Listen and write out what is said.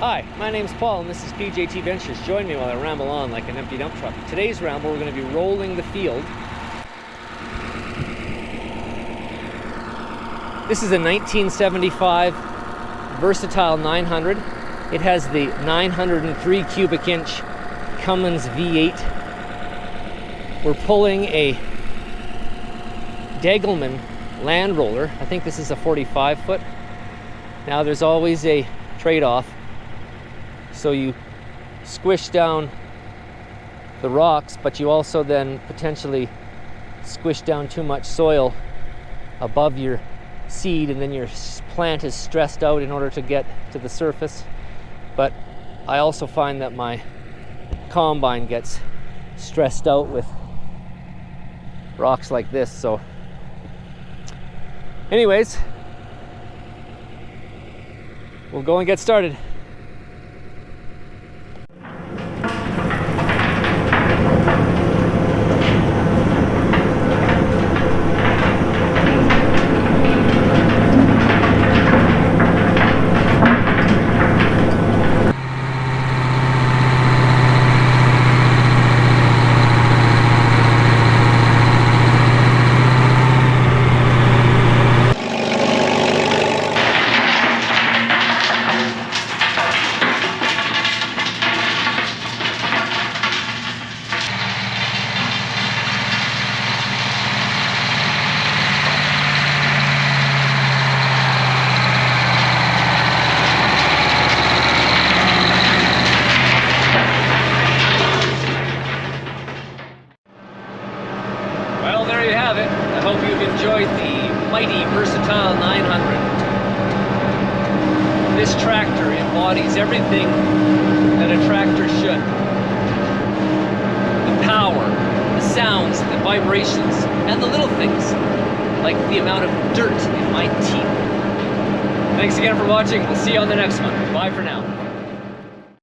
Hi, my name's Paul and this is PJT Ventures. Join me while I ramble on like an empty dump truck. Today's ramble, we're going to be rolling the field. This is a 1975 Versatile 900. It has the 903 cubic inch Cummins V8. We're pulling a Degelman land roller. I think this is a 45 foot. Now there's always a trade-off. So you squish down the rocks, but you also then potentially squish down too much soil above your seed, and then your plant is stressed out in order to get to the surface. But I also find that my combine gets stressed out with rocks like this. So anyways, we'll go and get started. Well, there you have it. I hope you've enjoyed the mighty Versatile 900. This tractor embodies everything that a tractor should. The power, the sounds, the vibrations, and the little things, like the amount of dirt in my teeth. Thanks again for watching. We'll see you on the next one. Bye for now.